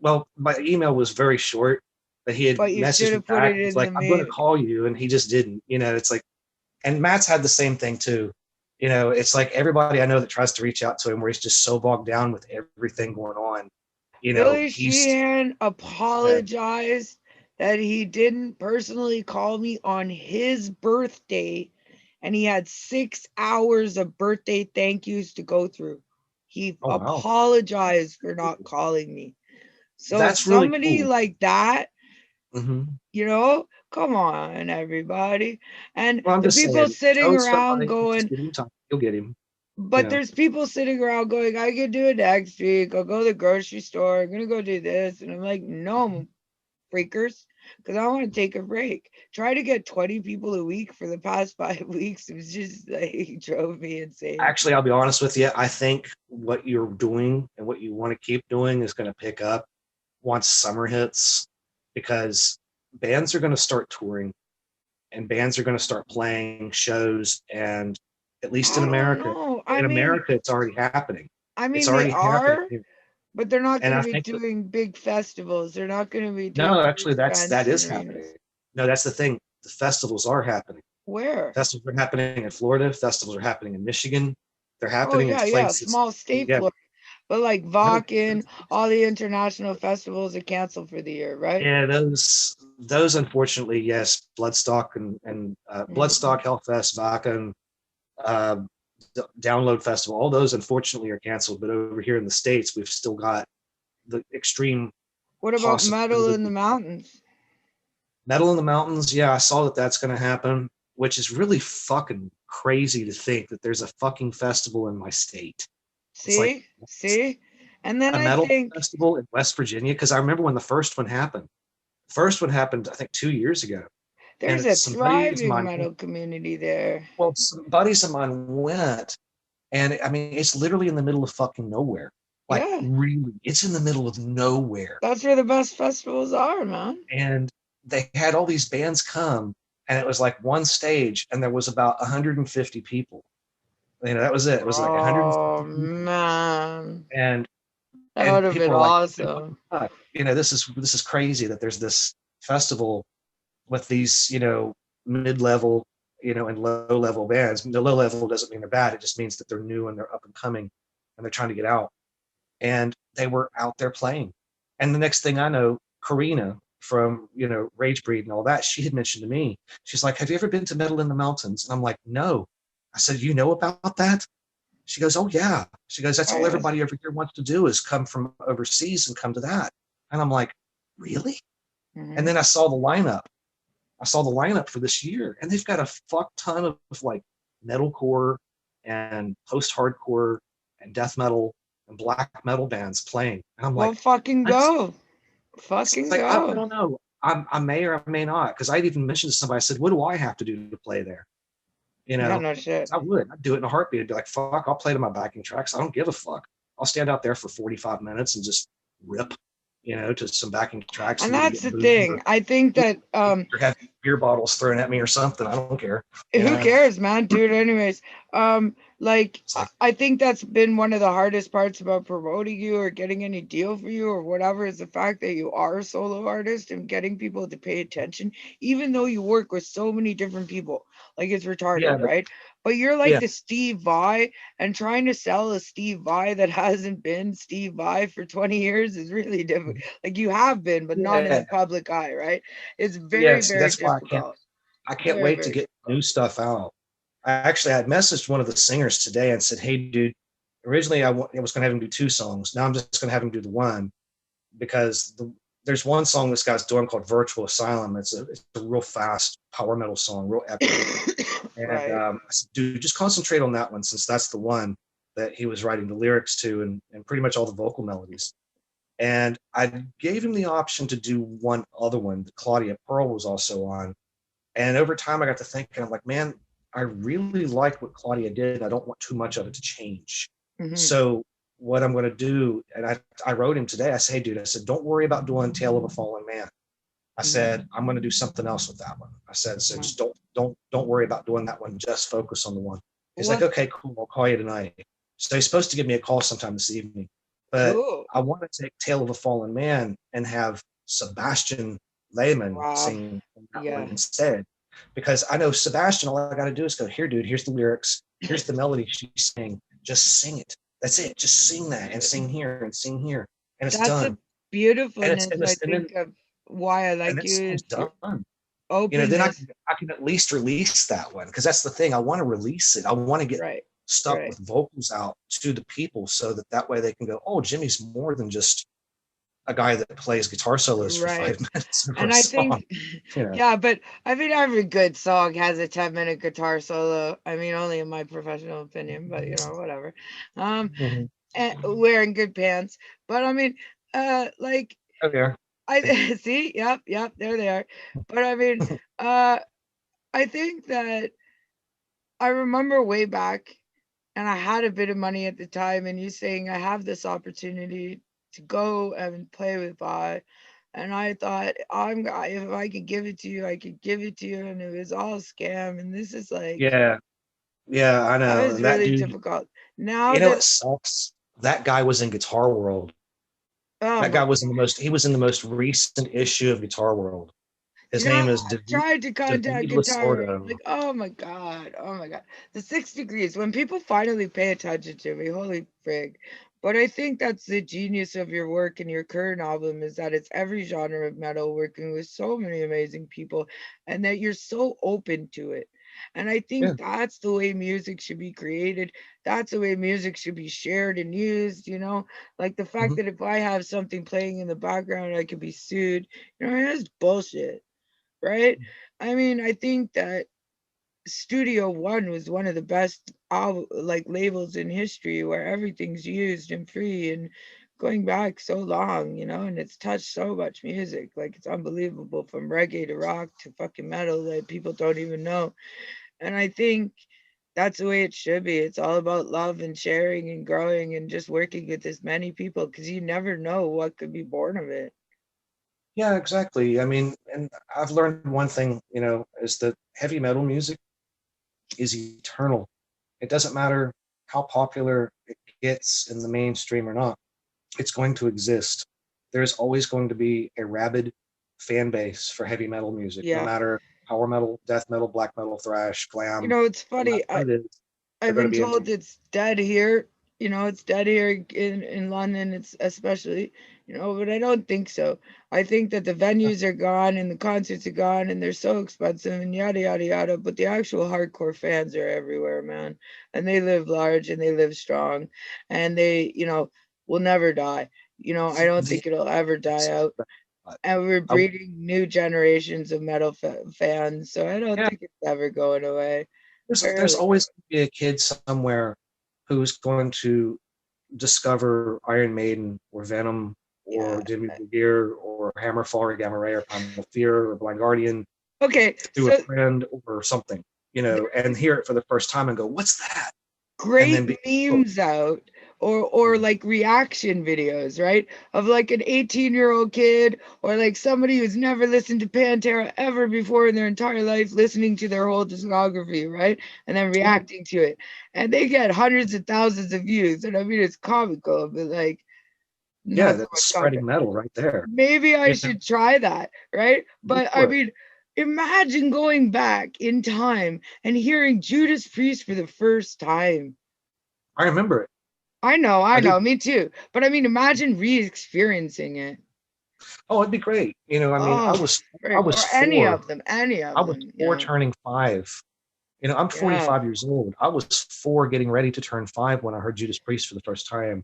Well, my email was very short, but he had But you should messaged me have put back. it He's in like, the I'm going to mail. call you. And he just didn't. It's like, and Matt's had the same thing too. It's like everybody I know that tries to reach out to him where he's just so bogged down with everything going on. Billy He's, Sheehan uh, apologized that he didn't personally call me on his birthday and he had 6 hours of birthday thank yous to go through. He oh, wow. apologized for not calling me. So That's really somebody cool. like that, Hmm. come on, everybody. And Well, I'm the just people saying, sitting Joe's around somebody, just going, give him time. You'll get him, you but know. there's people sitting around going, I could do it next week. I'll go to the grocery store. I'm going to go do this. And I'm like, no, freakers, because I want to take a break. Try to get 20 people a week for the past 5 weeks. It was just like, drove me insane. Actually, I'll be honest with you. I think what you're doing and what you want to keep doing is going to pick up once summer hits because bands are going to start touring and bands are going to start playing shows. And at least I don't know. in America, it's already happening. It's They already happening are, here. but they're not And going to I be think that, doing big festivals. They're not going to be no, doing actually, big that fancy is happening. arenas. No, that's the thing. The festivals are happening. Where? Festivals are happening in Florida. Festivals are happening in Michigan. They're Oh, happening in yeah, yeah. places. Small state Yeah, Florida. But like no, Rockn, all the international festivals are canceled for the year, right? yeah, those unfortunately, yes, Bloodstock and Mm-hmm. Bloodstock, Hellfest, Vaca, uh, Download Festival, all those unfortunately are canceled. But over here in the States, we've still got the extreme What about Metal in the possibility. Mountains? Metal in the Mountains, yeah, I saw that that's going to happen, which is really fucking crazy to think that there's a fucking festival in my state. It's like See? See? And then a I metal think festival in West Virginia because I remember when the first one happened. First one happened, I think, 2 years ago, there's and a some buddies of thriving mine. metal community there. Well, some buddies of mine went, and I mean, it's literally in the middle of fucking nowhere. Like, Yeah. really, it's in the middle of nowhere. That's where the best festivals are, man. And they had all these bands come, and it was like one stage, and there was about 150 people. That was it. It was like 150 Oh people, man. and That would have people been were like, "What the awesome. fuck?" This is crazy that there's this festival with these, mid-level, and low-level bands. The low level doesn't mean they're bad. It just means that they're new and they're up and coming and they're trying to get out. And they were out there playing. And the next thing I know, Karina from, Rage Breed and all that, she had mentioned to me, she's like, have you ever been to Metal in the Mountains? And I'm like, no. I said, you know about that? She goes, oh yeah. She goes, that's Oh, all yes. everybody over here wants to do is come from overseas and come to that. And I'm like, really? And Mm-hmm. then I saw the lineup for this year, and they've got a fuck ton of like metalcore and post-hardcore and death metal and black metal bands playing. And I'm Well, like, fucking that's go. it's Fucking like I go. don't know. I may or I may not, because I'd even mentioned to somebody, I said, what do I have to do to play there? You Yeah, know, no shit. I would. I'd do it in a heartbeat. I'd be like, fuck, I'll play to my backing tracks. I don't give a fuck. I'll stand out there for 45 minutes and just rip, to some backing tracks And and either that's get the booed thing. I think that or have beer bottles thrown at me or something. I don't care. You who know, cares, man? Do it anyways. Like it's like, I think that's been one of the hardest parts about promoting you or getting any deal for you or whatever is the fact that you are a solo artist and getting people to pay attention, even though you work with so many different people. Like it's yeah, retarded, but right? But you're like yeah, the Steve Vai, and trying to sell a Steve Vai that hasn't been Steve Vai for 20 years is really difficult. Like you have been, but not in yeah, the public eye, right? It's yeah. very, See, very that's why difficult. I can't Very, wait to very get difficult. new stuff out. I had messaged one of the singers today and said, hey, dude, originally I was going to have him do two songs. Now I'm just going to have him do the one because there's one song this guy's doing called Virtual Asylum. It's a real fast power metal song, real epic. And Right. I said, dude, just concentrate on that one since that's the one that he was writing the lyrics to and pretty much all the vocal melodies. And I gave him the option to do one other one that Claudia Pearl was also on. And over time, I got to thinking, I'm like, man, I really like what Claudia did. I don't want too much of it to change. Hmm. So what I'm going to do. And I wrote him today. I said, hey, dude, I said, don't worry about doing Tale of a Fallen Man. I said, I'm going to do something else with that one. I said, so just don't worry about doing that one. Just focus on the one. He's like, Well, okay, cool. I'll call you tonight. So he's supposed to give me a call sometime this evening. But cool. I want to take Tale of a Fallen Man and have Sebastian Lehman Wow. sing that one Yeah. instead. Because I know Sebastian, all I got to do is go, here, dude, here's the lyrics. Here's the melody she's saying. Just sing it. That's it. Just sing that and sing here and sing here. And it's That's the done. And it's beautifulness, and I this and then think, of why I and like that you is song's your done. Then openness. I can at least release that one because that's the thing. I want to release it. I want to get Right. stuff Right. with vocals out to the people so that way they can go, oh, Jimmy's more than just a guy that plays guitar solos for Right. 5 minutes over And a I song. think, You know. yeah, but I mean, every good song has a 10-minute guitar solo. I mean, only in my professional opinion, but whatever. Um, Mm-hmm. and wearing good pants. But I mean, like, Oh yeah. I see, yep, there they are. But I mean, uh, I think that I remember way back, and I had a bit of money at the time, and you saying I have this opportunity to go and play with Vi, and I thought if I could give it to you, I could give it to you, and it was all scam, and this is like Yeah. Yeah, I that know. was And that really dude, difficult. Now it that sucks. That guy was in Guitar World. oh That my guy was in god, he was in the most recent issue of Guitar World. His name is I tried to contact David Guitar, Lasordo. like oh my god, the 6 degrees. When people finally pay attention to me, holy frig. But I think that's the genius of your work and your current album is that it's every genre of metal working with so many amazing people and that you're so open to it. And I Yeah. think that's the way music should be created. That's the way music should be shared and used. Like the fact Mhm. that if I have something playing in the background, I could be sued. That's bullshit, right? I mean, I think that Studio One was one of the best like labels in history where everything's used and free and going back so long, and it's touched so much music. Like it's unbelievable from reggae to rock to fucking metal that people don't even know. And I think that's the way it should be. It's all about love and sharing and growing and just working with as many people because you never know what could be born of it. Yeah, exactly. I mean, and I've learned one thing, is that heavy metal music is eternal. It doesn't matter how popular it gets in the mainstream or not, it's going to exist. There's always going to be a rabid fan base for heavy metal music, no Yeah. matter power metal, death metal, black metal, thrash, glam, It's no matter funny. what it is, they're I've going to been be into told it. it's dead here. It's dead here in London. It's especially, but I don't think so. I think that the venues are gone and the concerts are gone and they're so expensive and yada yada yada. But the actual hardcore fans are everywhere, man, and they live large and they live strong, and they will never die. I don't The, think it'll ever die out. And we're I, breeding new generations of metal fans, so I don't yeah, think it's ever going away. there's Barely. always going to be a kid somewhere who's going to discover Iron Maiden or Venom Yeah. or Jimmy Gear or Hammerfall or Gamma Ray or Primal Fear or Blind Guardian Okay, through a so friend or something, and hear it for the first time and go, "What's that?" And great then be hooked. memes out or like reaction videos, right? Of like an 18-year-old kid or like somebody who's never listened to Pantera ever before in their entire life, listening to their whole discography, right? And then Yeah, reacting to it. And they get hundreds of thousands of views. And I mean, it's comical, but like yeah, not so that's much content. spreading metal right there. Maybe I You know, should try that, right? go But I for it. mean, imagine going back in time and hearing Judas Priest for the first time. I remember it. I I do. know, me too. But I mean, imagine re-experiencing it. Oh, it'd be great. I mean, Oh, I frig. was Or any four. of them, any I of was them. four turning five. I'm Yeah. 45 years old. I was four getting ready to turn five when I heard Judas Priest for the first time.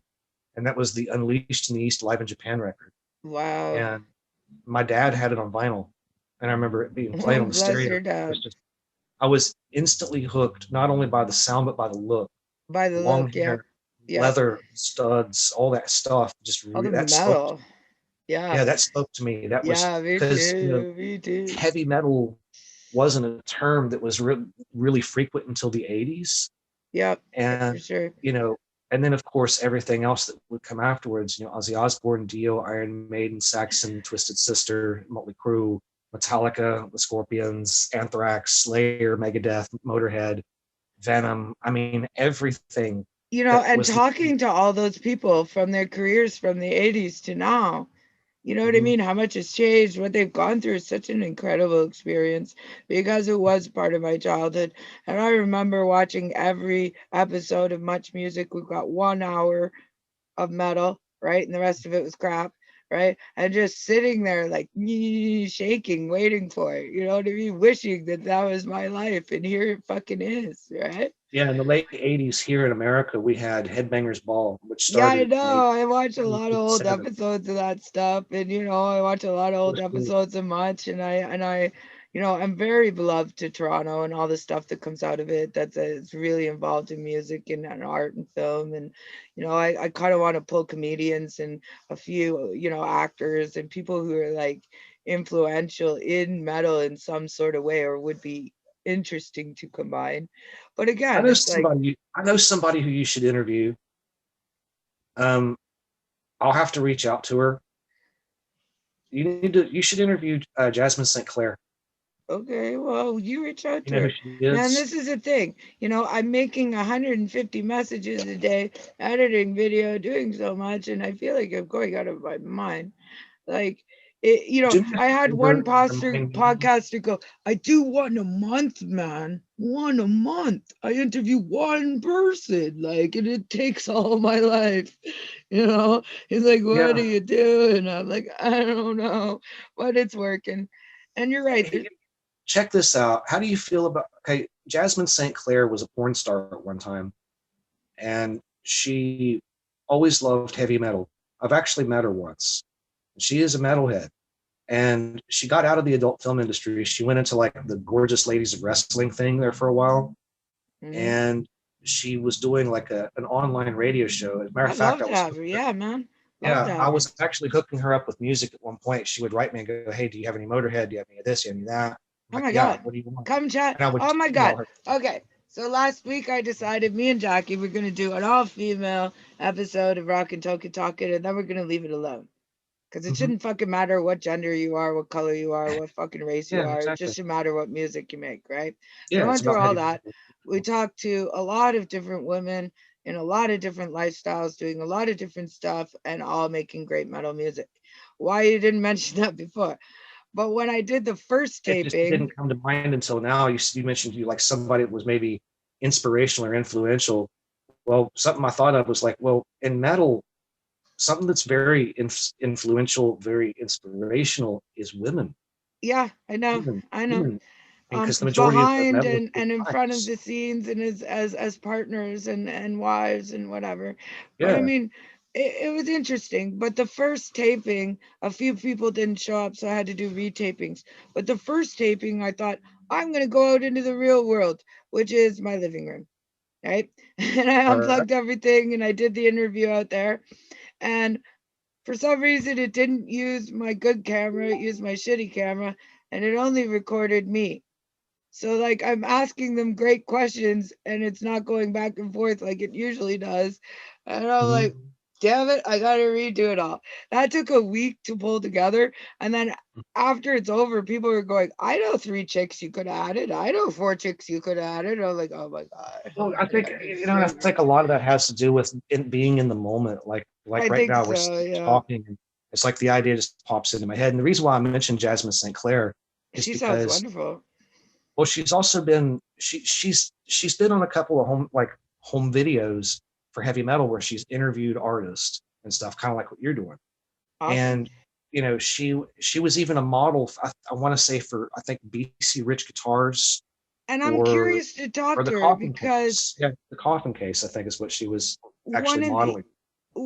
And that was the Unleashed in the East Live in Japan record. Wow. And my dad had it on vinyl. And I remember it being played Oh, on the bless stereo. her It was dad. just, I was instantly hooked, not only by the sound, but by the look. By the Long look, yeah. hair, Yep. leather, studs, all that stuff. All the That spoke. metal. Yeah. Yeah, that spoke to me. That was Yeah, me because, too. Me too. heavy metal wasn't a term that was really frequent until the 80s. Yep, for And, sure. you know, And then of course everything else that would come afterwards, Ozzy Osbourne, Dio, Iron Maiden, Saxon, Twisted Sister, Motley Crue, Metallica, the Scorpions, Anthrax, Slayer, Megadeth, Motorhead, Venom. I mean, everything that And was the talking to all those people from their careers from the 80s to now, you know what I Mhm. mean? How much has changed, what they've gone through is such an incredible experience because it was part of my childhood. And I remember watching every episode of Much Music. We've got 1 hour of metal, right? And the rest of it was crap, right? And just sitting there like shaking, waiting for it. You know what I mean? Wishing that that was my life. And here it fucking is, right? Yeah, in the late 80s here in America, we had Headbangers Ball, which Yeah, I started in know. I watch a lot of old 1987. episodes of that stuff, and I watch a lot of It old was cool. episodes of Much, and I, I'm very beloved to Toronto and all the stuff that comes out of it. That's it's really involved in music and art and film, and I kind of want to pull comedians and a few actors and people who are like influential in metal in some sort of way or would be interesting to combine. But again, it's like I know somebody who you should interview. Um, I'll have to reach out to her. You should interview Jasmine St. Clair. okay, well, you reach out You to know who her. she Man, is? this is the thing. I'm making 150 messages a day, editing video, doing so much, and I feel like I'm going out of my mind. Like, Do me a I had one favor and pastor remind me. podcaster go, I do one a month, man. One a month. I interview one person, like, and it takes all my life. He's like, what are Yeah, you doing? I'm like, I don't know, but it's working. And you're right. hey, check this out. How do you feel about? Okay, Jasmine St. Clair was a porn star at one time, and she always loved heavy metal. I've actually met her once. She is a metalhead, and she got out of the adult film industry. She went into like the Gorgeous Ladies of Wrestling thing there for a while, Hmm. and she was doing like an online radio show. As a matter of I'd fact, love I to was have her. Yeah, man. Love to yeah, I have her. was actually hooking her up with music at one point. She would write me and go, "Hey, do you have any Motorhead? Do you have any of this? Do you have any of that?" I'm Oh like, my "Yeah, God. what do you want?" Come chat. And I would Oh my email God. her. Okay. So last week I decided me and Jackie were going to do an all female episode of Rock and Talkin', and then we're going to leave it alone. Because it Mm-hmm. shouldn't fucking matter what gender you are, what color you are, what fucking race you Yeah, are. It exactly. just should matter what music you make, right? So Yeah, I it's went through about all heavy that. metal. We talked to a lot of different women in a lot of different lifestyles, doing a lot of different stuff, and all making great metal music. Why you didn't mention that before? But when I did the first It just didn't taping, come to mind until now. You mentioned you like somebody that was maybe inspirational or influential. Well, something I thought of was like, well, in metal, something that's very influential, very inspirational is women. yeah, I know, Women, I know. women, because the majority of Behind metal and is in front of guys. the scenes and as partners and wives and whatever. But I Yeah, mean, it was interesting. But the first taping, a few people didn't show up, so I had to do retapings. But the first taping, I thought I'm gonna go out into the real world, which is my living room, right? And I all right. unplugged everything and I did the interview out there. And for some reason, it didn't use my good camera; it used my shitty camera, and it only recorded me. So like I'm asking them great questions and it's not going back and forth like it usually does. And I'm Mhm. like, damn it, I gotta redo it all. That took a week to pull together. And then after it's over, people are going, I know 3 chicks you could have added. I know 4 chicks you could have added. I'm like, oh my God. Well, I think It's and so I think a great. lot of that has to do with being in the moment. Like I right think now, we're so, yeah. talking, and it's like the idea just pops into my head. And the reason why I mentioned Jasmine St. Clair is She sounds because wonderful. well, she's also been she's been on a couple of home videos for heavy metal where she's interviewed artists and stuff, kind of like what you're doing. Awesome. And she was even a model. I want to say for I think BC Rich Guitars And I'm or curious to talk the to her coffin because case. Yeah, the coffin case, I think, is what she was one actually of the modeling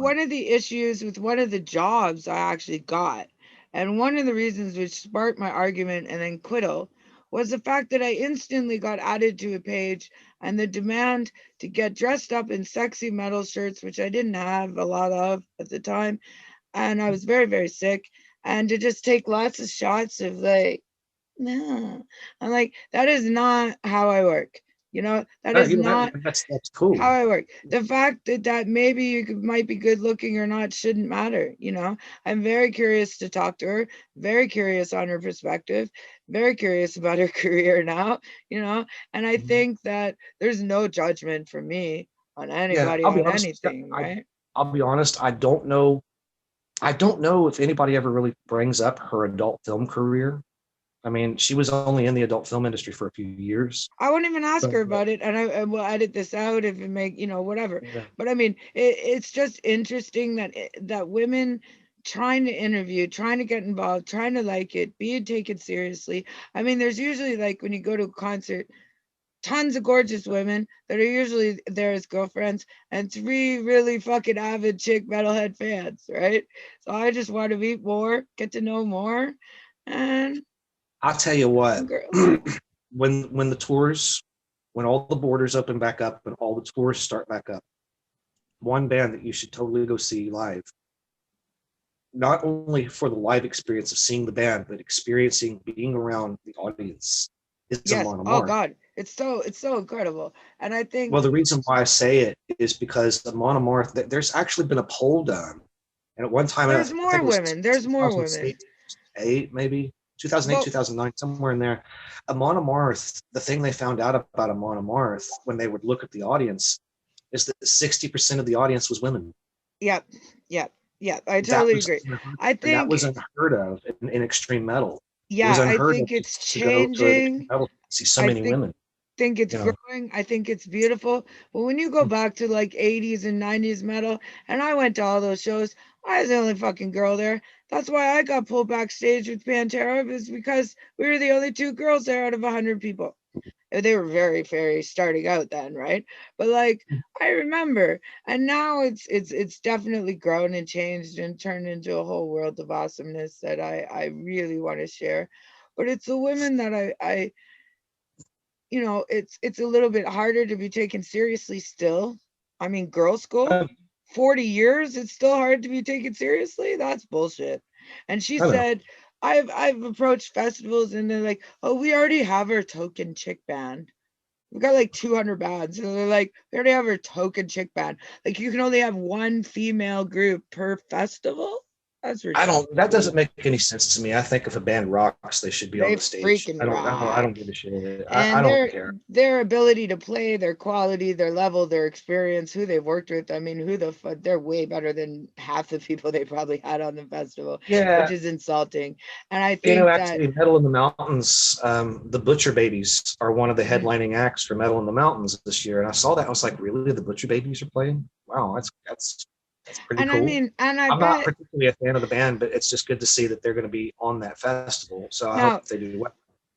on. one of the issues with one of the jobs I actually got, and one of the reasons which sparked my argument and then quittal, was the fact that I instantly got added to a page and the demand to get dressed up in sexy metal shirts, which I didn't have a lot of at the time, and I was very, very sick, and to just take lots of shots of like, no. I'm like, that is not how I work. That No, is you not that's how cool. I work. The fact that maybe might be good looking or not shouldn't matter. I'm very curious to talk to her, very curious on her perspective, very curious about her career now, and I Mhm. think that there's no judgment from me on Yeah, anybody I'll be on honest. anything, right? I'll be honest. I don't know. I don't know if anybody ever really brings up her adult film career. I mean, she was only in the adult film industry for a few years, I won't even ask but her about it, and I will edit this out if it whatever. yeah, But I mean, it's just interesting that women trying to interview, trying to get involved, trying to like it, be taken seriously. I mean, there's usually like when you go to a concert, tons of gorgeous women that are usually there as girlfriends, and three really fucking avid chick metalhead fans, right? So I just want to meet more, get to know more, and I'll tell you what. girls. When the tours, when all the borders open back up and all the tours start back up, one band that you should totally go see live, not only for the live experience of seeing the band, but experiencing being around the audience, is Yes. Amon Oh Amarth. God, it's so incredible, and I Well, think the reason why I say it is because Amon Amarth, there's actually been a poll done, and at one time, there's I think more it was women. There's more women. 2008, maybe 2008, Well, 2009, somewhere in there. Amon Amarth, the thing they found out about Amon Amarth when they would look at the audience is that 60% of the audience was women. yep, yep, yep. I That totally was agree. I that think, was unheard of in extreme metal. It was yeah, I unheard of think it's to go to an extreme changing. metal to see so I many think women. think it's You know, growing. I think it's beautiful. But when you go back to like 80s and 90s metal, and I went to all those shows, I was the only fucking girl there. That's why I got pulled backstage with Pantera, is because we were the only two girls there out of 100 people. They were very, very starting out then, right? But like I remember, and now it's definitely grown and changed and turned into a whole world of awesomeness that I really want to share. But it's the women that it's a little bit harder to be taken seriously still. I mean, girls' school, I, 40 years, it's still hard to be taken seriously. That's bullshit. And she I know. said, I've approached festivals and they're like, oh, we already have our token chick band. We got like 200 bands. And they're like, we already have our token chick band. Like, you can only have one female group per festival. That's I ridiculous. don't. That doesn't make any sense to me. I think if a band rocks, they should be on They the stage. freaking I don't. I don't. I rock. don't give a shit. I And don't their care. their ability to play, their quality, their level, their experience, who they've worked with. I mean, who the fuck, they're way better than half the people they probably had on the festival, which Yeah, is insulting. And I think that actually, Metal in the Mountains, the Butcher Babies are one of the mm, headlining acts for Metal in the Mountains this year, and I saw that. I was like, really, the Butcher Babies are playing? Wow, that's pretty and I cool. mean, and I I'm not bet particularly a fan of the band, but it's just good to see that they're going to be on that festival. So I hope now they do well.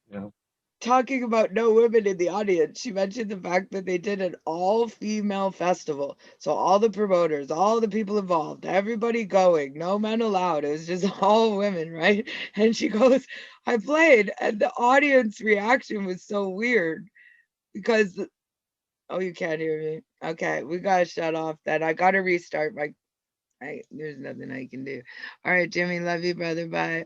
You know, talking about no women in the audience, she mentioned the fact that they did an all female festival. So all the promoters, all the people involved, everybody going, no men allowed. It was just all women, right? And she goes, I played, and the audience reaction was so weird because, oh, you can't hear me. Okay, we gotta shut off then. I gotta restart my. There's nothing I can do. All right, Jimmy, love you, brother. Bye.